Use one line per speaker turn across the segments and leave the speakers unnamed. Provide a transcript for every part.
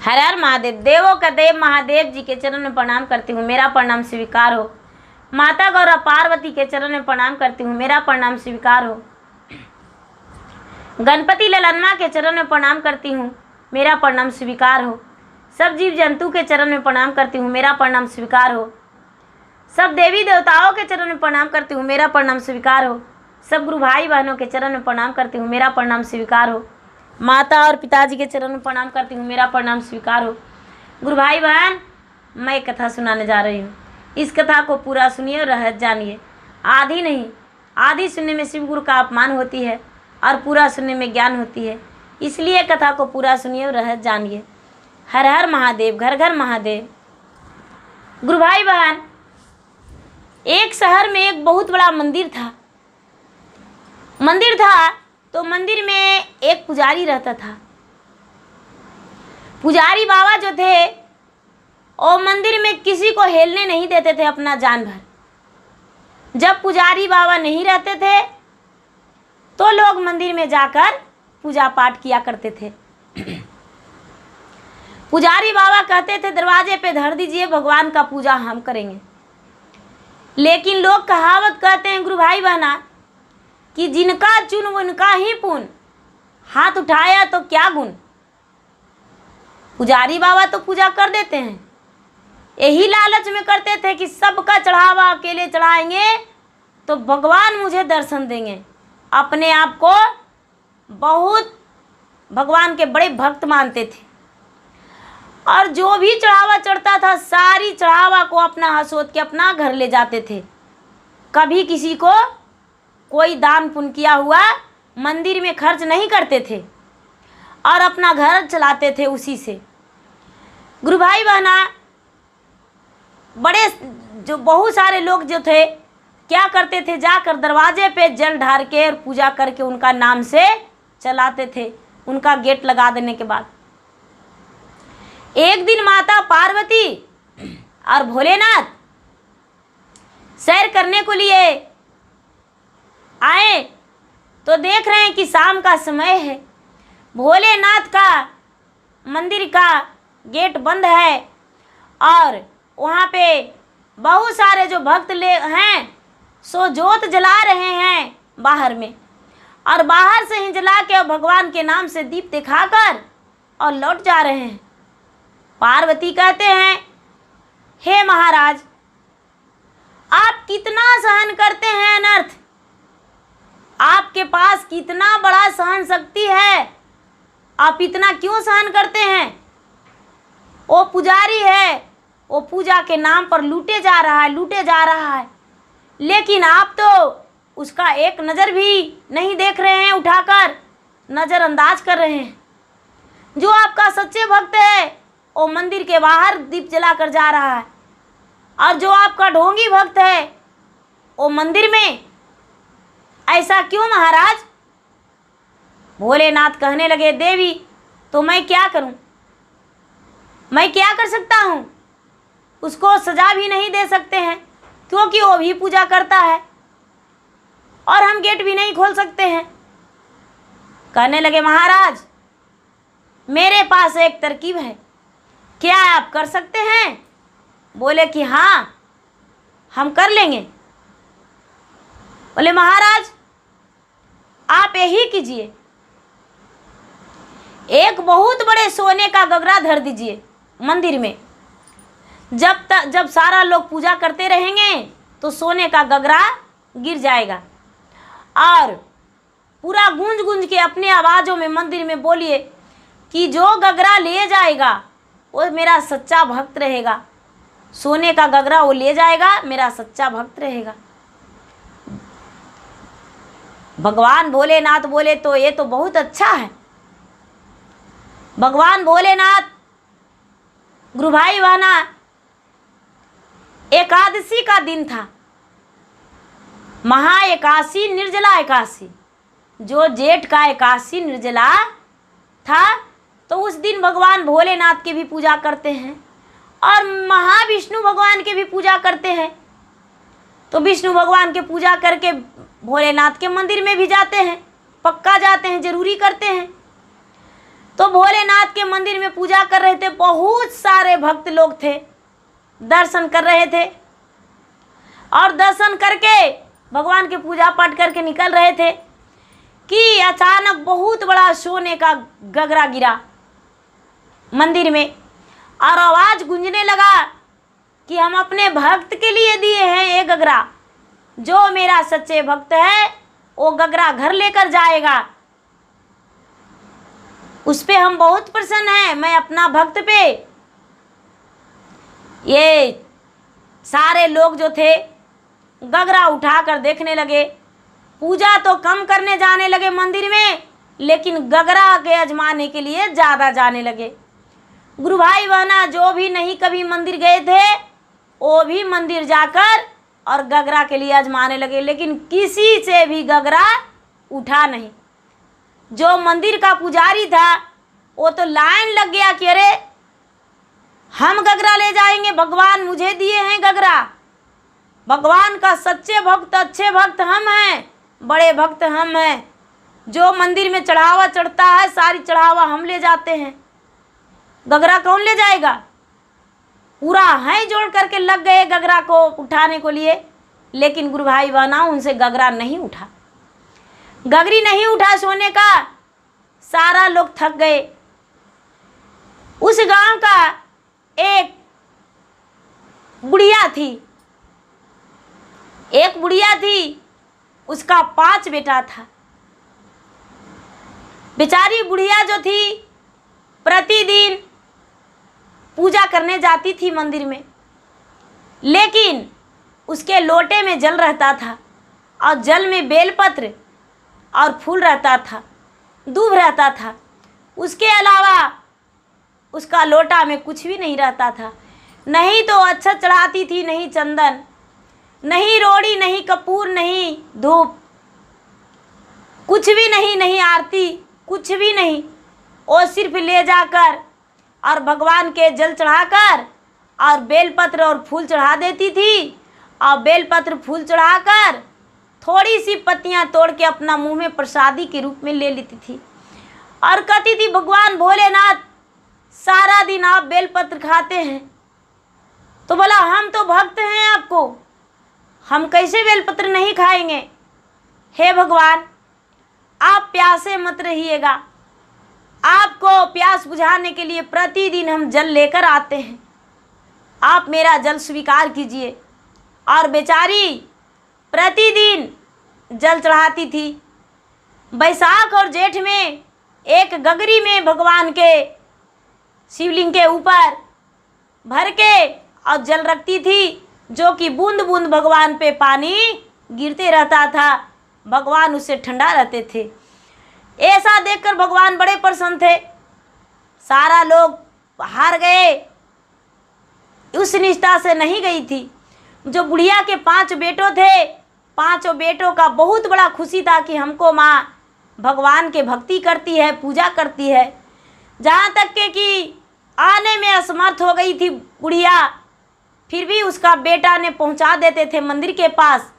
हर हर महादेव। देवों का देव महादेव जी के चरण में प्रणाम करती हूँ, मेरा प्रणाम स्वीकार हो। माता गौरा पार्वती के चरण में प्रणाम करती हूँ, मेरा प्रणाम स्वीकार हो। गणपति ललनमा के चरण में प्रणाम करती हूँ, मेरा प्रणाम स्वीकार हो। सब जीव जंतु के चरण में प्रणाम करती हूँ, मेरा प्रणाम स्वीकार हो। सब देवी देवताओं के चरण में प्रणाम करती हूँ, मेरा प्रणाम स्वीकार हो। सब गुरु भाई बहनों के चरण में प्रणाम करती हूँ, मेरा प्रणाम स्वीकार हो। माता और पिताजी के चरण में प्रणाम करती हूँ, मेरा प्रणाम स्वीकार हो। गुरु भाई बहन, मैं एक कथा सुनाने जा रही हूँ। इस कथा को पूरा सुनिए और रहस्य जानिए। आधी नहीं, आधी सुनने में शिव गुरु का अपमान होती है और पूरा सुनने में ज्ञान होती है, इसलिए कथा को पूरा सुनिए और रहस्य जानिए। हर हर महादेव, घर घर महादेव। गुरु भाई बहन, एक शहर में एक बहुत बड़ा मंदिर था। तो मंदिर में एक पुजारी रहता था। पुजारी बाबा जो थे वो मंदिर में किसी को हिलने नहीं देते थे अपना जान भर। जब पुजारी बाबा नहीं रहते थे तो लोग मंदिर में जाकर पूजा पाठ किया करते थे। पुजारी बाबा कहते थे दरवाजे पे धर दीजिए, भगवान का पूजा हम करेंगे। लेकिन लोग कहावत कहते हैं गुरु भाई बहना कि जिनका चुन उनका ही पुन, हाथ उठाया तो क्या गुण। पुजारी बाबा तो पूजा कर देते हैं, यही लालच में करते थे कि सबका चढ़ावा अकेले चढ़ाएंगे तो भगवान मुझे दर्शन देंगे। अपने आप को बहुत भगवान के बड़े भक्त मानते थे और जो भी चढ़ावा चढ़ता था सारी चढ़ावा को अपना हसोत के अपना घर ले जाते थे। कभी किसी को कोई दान पुण्य किया हुआ मंदिर में खर्च नहीं करते थे और अपना घर चलाते थे उसी से। गुरु भाई बहना, बड़े जो बहुत सारे लोग जो थे क्या करते थे, जाकर दरवाजे पे जल ढार के और पूजा करके उनका नाम से चलाते थे, उनका गेट लगा देने के बाद। एक दिन माता पार्वती और भोलेनाथ सैर करने को लिए आए तो देख रहे हैं कि शाम का समय है। भोलेनाथ का मंदिर का गेट बंद है और वहाँ पे बहुत सारे जो भक्त ले हैं सो जोत जला रहे हैं बाहर में, और बाहर से ही जला के भगवान के नाम से दीप दिखाकर और लौट जा रहे हैं। पार्वती कहते हैं, हे महाराज, आप कितना सहन करते हैं अनर्थ, आपके पास कितना बड़ा सहन शक्ति है, आप इतना क्यों सहन करते हैं। वो पुजारी है, वो पूजा के नाम पर लूटे जा रहा है, लेकिन आप तो उसका एक नज़र भी नहीं देख रहे हैं, उठाकर नज़रअंदाज कर रहे हैं। जो आपका सच्चे भक्त है वो मंदिर के बाहर दीप जलाकर जा रहा है, और जो आपका ढोंगी भक्त है वो मंदिर में। ऐसा क्यों महाराज। भोलेनाथ कहने लगे, देवी तो मैं क्या करूं, मैं क्या कर सकता हूं। उसको सजा भी नहीं दे सकते हैं क्योंकि वो भी पूजा करता है, और हम गेट भी नहीं खोल सकते हैं। कहने लगे, महाराज मेरे पास एक तरकीब है, क्या आप कर सकते हैं। बोले कि हाँ हम कर लेंगे। बोले महाराज आप यही कीजिए, एक बहुत बड़े सोने का गगरा धर दीजिए मंदिर में। जब सारा लोग पूजा करते रहेंगे तो सोने का गगरा गिर जाएगा, और पूरा गूंज गूंज के अपने आवाज़ों में मंदिर में बोलिए कि जो गगरा ले जाएगा वो मेरा सच्चा भक्त रहेगा। सोने का गगरा वो ले जाएगा, मेरा सच्चा भक्त रहेगा। भगवान भोलेनाथ बोले तो ये तो बहुत अच्छा है। भगवान भोलेनाथ, गुरु भाई बहना, एकादशी का दिन था, महा एकादशी, निर्जला एकादशी। जो जेठ का एकादशी निर्जला था तो उस दिन भगवान भोलेनाथ की भी पूजा करते हैं और महाविष्णु भगवान की भी पूजा करते हैं। तो विष्णु भगवान के पूजा करके भोलेनाथ के मंदिर में भी जाते हैं, पक्का जाते हैं, जरूरी करते हैं। तो भोलेनाथ के मंदिर में पूजा कर रहे थे, बहुत सारे भक्त लोग थे, दर्शन कर रहे थे और दर्शन करके भगवान के पूजा पाठ करके निकल रहे थे कि अचानक बहुत बड़ा सोने का गगरा गिरा मंदिर में और आवाज़ गूंजने लगा कि हम अपने भक्त के लिए दिए हैं ये गगरा, जो मेरा सच्चे भक्त है वो गगरा घर लेकर जाएगा, उस पे हम बहुत प्रसन्न हैं। मैं अपना भक्त पे, ये सारे लोग जो थे गगरा उठाकर देखने लगे, पूजा तो कम करने जाने लगे मंदिर में, लेकिन गगरा के आजमाने के लिए ज़्यादा जाने लगे। गुरु भाई बहना जो भी नहीं कभी मंदिर गए थे वो भी मंदिर जाकर और गगरा के लिए आजमाने लगे, लेकिन किसी से भी गगरा उठा नहीं। जो मंदिर का पुजारी था वो तो लाइन लग गया कि अरे हम गगरा ले जाएंगे, भगवान मुझे दिए हैं गगरा, भगवान का सच्चे भक्त अच्छे भक्त हम हैं, बड़े भक्त हम हैं, जो मंदिर में चढ़ावा चढ़ता है सारी चढ़ावा हम ले जाते हैं, गगरा कौन ले जाएगा। पूरा है जोड़ करके लग गए गगरा को उठाने को लिए, लेकिन गुरु भाई बहना उनसे गगरा नहीं उठा, गगरी नहीं उठा सोने का। सारा लोग थक गए। उस गांव का एक बुढ़िया थी, उसका 5 बेटा था। बेचारी बुढ़िया जो थी प्रतिदिन पूजा करने जाती थी मंदिर में, लेकिन उसके लोटे में जल रहता था और जल में बेलपत्र और फूल रहता था, दूब रहता था, उसके अलावा उसका लोटा में कुछ भी नहीं रहता था। नहीं तो अच्छा चढ़ाती थी, नहीं चंदन, नहीं रोड़ी, नहीं कपूर, नहीं धूप, कुछ भी नहीं, नहीं आरती, कुछ भी नहीं। वो सिर्फ ले जाकर और भगवान के जल चढ़ाकर और बेलपत्र और फूल चढ़ा देती थी, और बेलपत्र फूल चढ़ाकर थोड़ी सी पत्तियां तोड़ के अपना मुंह में प्रसादी के रूप में ले लेती थी और कहती थी, भगवान भोलेनाथ सारा दिन आप बेलपत्र खाते हैं, तो बोला हम तो भक्त हैं आपको, हम कैसे बेलपत्र नहीं खाएंगे। हे भगवान आप प्यासे मत रहिएगा, आपको प्यास बुझाने के लिए प्रतिदिन हम जल लेकर आते हैं, आप मेरा जल स्वीकार कीजिए। और बेचारी प्रतिदिन जल चढ़ाती थी। बैसाख और जेठ में एक गगरी में भगवान के शिवलिंग के ऊपर भर के और जल रखती थी, जो कि बूंद बूंद भगवान पे पानी गिरते रहता था, भगवान उससे ठंडा रहते थे। ऐसा देखकर भगवान बड़े प्रसन्न थे। सारा लोग हार गए, उस निष्ठा से नहीं गई थी। जो बुढ़िया के 5 बेटों थे, 5 बेटों का बहुत बड़ा खुशी था कि हमको माँ भगवान के भक्ति करती है, पूजा करती है। जहाँ तक के कि आने में असमर्थ हो गई थी बुढ़िया, फिर भी उसका बेटा ने पहुँचा देते थे मंदिर के पास,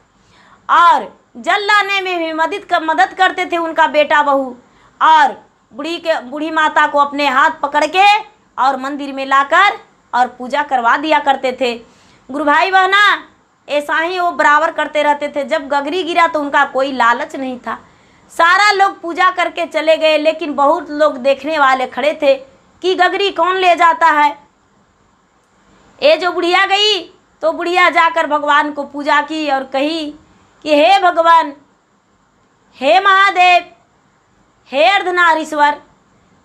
और जल लाने में भी मदद करते थे उनका बेटा बहू, और बूढ़ी माता को अपने हाथ पकड़ के और मंदिर में लाकर और पूजा करवा दिया करते थे। गुरु भाई बहना ऐसा ही वो बराबर करते रहते थे। जब गगरी गिरा तो उनका कोई लालच नहीं था, सारा लोग पूजा करके चले गए, लेकिन बहुत लोग देखने वाले खड़े थे कि गगरी कौन ले जाता है। ये जो बुढ़िया गई तो बुढ़िया जाकर भगवान को पूजा की और कही कि हे भगवान, हे महादेव, हे अर्धनारीश्वर,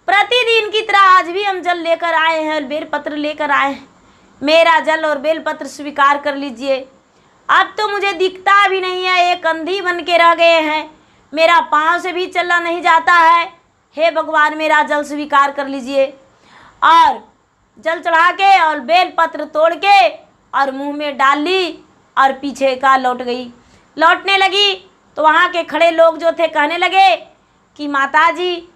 प्रतिदिन की तरह आज भी हम जल लेकर आए हैं, बेलपत्र लेकर आए हैं, मेरा जल और बेलपत्र स्वीकार कर लीजिए। अब तो मुझे दिखता भी नहीं है, एक अंधी बन के रह गए हैं, मेरा पाँव से भी चलना नहीं जाता है, हे भगवान मेरा जल स्वीकार कर लीजिए। और जल चढ़ा के और बेलपत्र तोड़ के और मुंह में डाल ली और पीछे का लौट गई। लौटने लगी तो वहाँ के खड़े लोग जो थे कहने लगे कि माताजी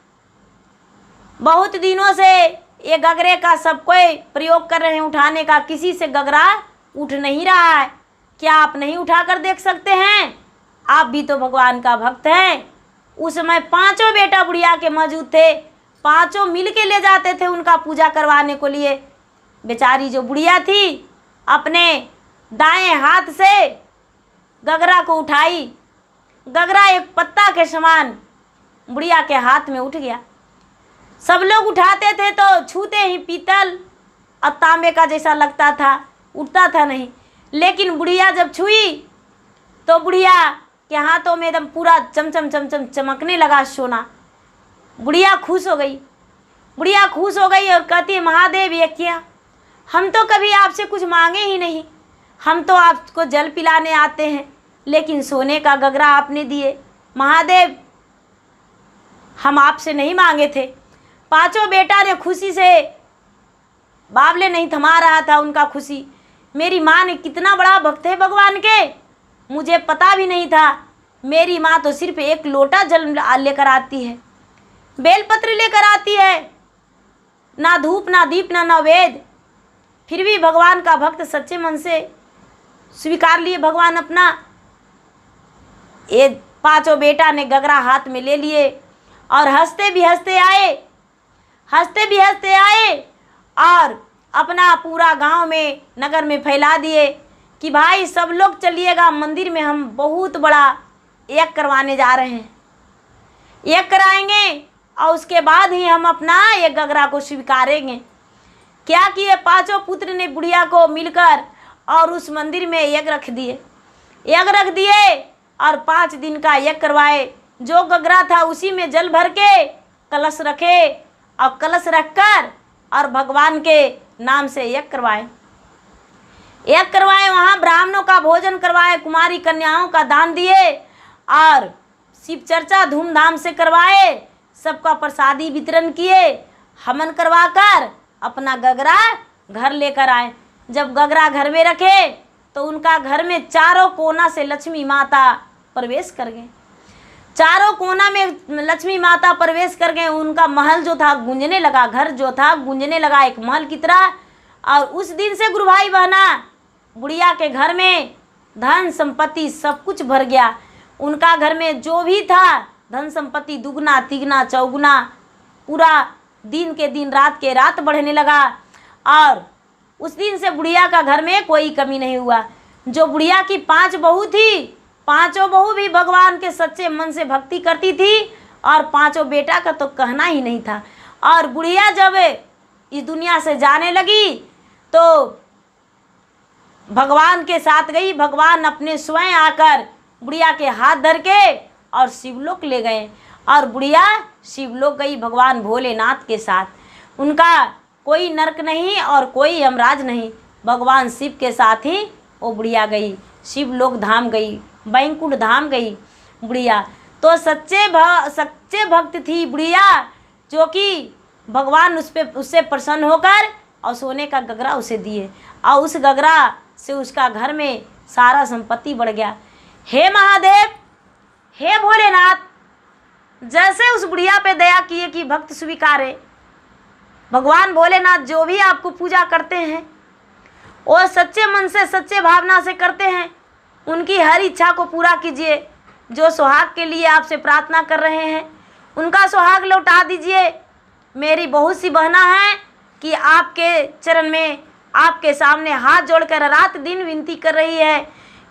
बहुत दिनों से ये गगरे का सब कोई प्रयोग कर रहे हैं उठाने का, किसी से गगरा उठ नहीं रहा है, क्या आप नहीं उठा कर देख सकते हैं? आप भी तो भगवान का भक्त हैं। उस समय 5 बेटा बुढ़िया के मौजूद थे, पांचों मिल के ले जाते थे उनका पूजा करवाने को लिए। बेचारी जो बुढ़िया थी अपने दाएं हाथ से गगरा को उठाई। गगरा एक पत्ता के समान बुढ़िया के हाथ में उठ गया। सब लोग उठाते थे तो छूते ही पीतल और तांबे का जैसा लगता था, उठता था नहीं। लेकिन बुढ़िया जब छुई तो बुढ़िया के हाथों में एकदम पूरा चमचम चमचम चमकने लगा सोना। बुढ़िया खुश हो गई। बुढ़िया खुश हो गई और कहती है, महादेव ये क्या, हम तो कभी आपसे कुछ मांगे ही नहीं, हम तो आपको जल पिलाने आते हैं, लेकिन सोने का गगरा आपने दिए। महादेव हम आपसे नहीं मांगे थे। पांचों बेटा ने खुशी से बाबले नहीं थमा रहा था उनका खुशी। मेरी माँ ने कितना बड़ा भक्त है भगवान के, मुझे पता भी नहीं था। मेरी माँ तो सिर्फ एक लोटा जल लेकर आती है, बेलपत्र लेकर आती है, ना धूप ना दीप ना नैवेद्य। फिर भी भगवान का भक्त सच्चे मन से स्वीकार लिए भगवान अपना। ये पांचों बेटा ने गगरा हाथ में ले लिए और हंसते भी हंसते आए और अपना पूरा गांव में नगर में फैला दिए कि भाई सब लोग चलिएगा मंदिर में, हम बहुत बड़ा यज्ञ करवाने जा रहे हैं। यज्ञ कराएंगे और उसके बाद ही हम अपना ये गगरा को स्वीकारेंगे। क्या किए पांचों पुत्र ने बुढ़िया को मिलकर और उस मंदिर में यज्ञ रख दिए और 5 दिन का यज्ञ करवाए। जो गगरा था उसी में जल भर के कलश रखे और कलश रखकर और भगवान के नाम से यज्ञ करवाए। वहाँ ब्राह्मणों का भोजन करवाए, कुमारी कन्याओं का दान दिए और शिव चर्चा धूमधाम से करवाए। सबका प्रसादी वितरण किए, हवन करवाकर अपना गगरा घर लेकर आए। जब गगरा घर में रखे तो उनका घर में चारों कोना से लक्ष्मी माता प्रवेश कर गए। चारों कोना में लक्ष्मी माता प्रवेश कर गए। उनका महल जो था गूंजने लगा, घर जो था गूंजने लगा एक महल की तरह। और उस दिन से गुरु भाई बहना बुढ़िया के घर में धन संपत्ति सब कुछ भर गया। उनका घर में जो भी था धन संपत्ति दुगना तिगना चौगुना, पूरा दिन के दिन रात के रात बढ़ने लगा। और उस दिन से बुढ़िया का घर में कोई कमी नहीं हुआ। जो बुढ़िया की 5 बहू थी, पांचों बहू भी भगवान के सच्चे मन से भक्ति करती थी और 5 बेटा का तो कहना ही नहीं था। और बुढ़िया जब इस दुनिया से जाने लगी तो भगवान के साथ गई। भगवान अपने स्वयं आकर बुढ़िया के हाथ धर के और शिवलोक ले गए और बुढ़िया शिवलोक गई भगवान भोलेनाथ के साथ। उनका कोई नरक नहीं और कोई यमराज नहीं, भगवान शिव के साथ ही वो बुढ़िया गई। शिवलोक धाम गई, बैकुंठ धाम गई बुढ़िया। तो सच्चे भक्त थी बुढ़िया, जो कि भगवान उससे प्रसन्न होकर और सोने का गगरा उसे दिए और उस गगरा से उसका घर में सारा संपत्ति बढ़ गया। हे महादेव, हे भोलेनाथ, जैसे उस बुढ़िया पे दया किए कि भक्त स्वीकारे। भगवान भोलेनाथ जो भी आपको पूजा करते हैं वो सच्चे मन से सच्चे भावना से करते हैं। उनकी हर इच्छा को पूरा कीजिए। जो सुहाग के लिए आपसे प्रार्थना कर रहे हैं उनका सुहाग लौटा दीजिए। मेरी बहुत सी बहना है कि आपके चरण में आपके सामने हाथ जोड़कर रात दिन विनती कर रही है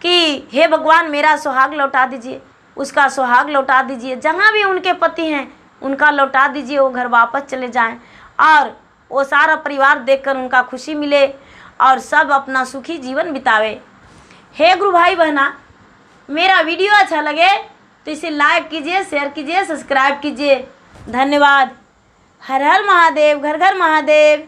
कि हे भगवान मेरा सुहाग लौटा दीजिए, उसका सुहाग लौटा दीजिए। जहाँ भी उनके पति हैं उनका लौटा दीजिए, वो घर वापस चले जाएं और वो सारा परिवार देखकर उनका खुशी मिले और सब अपना सुखी जीवन बितावे। हे गुरु भाई बहना, मेरा वीडियो अच्छा लगे तो इसे लाइक कीजिए, शेयर कीजिए, सब्सक्राइब कीजिए। धन्यवाद। हर हर महादेव, घर घर महादेव।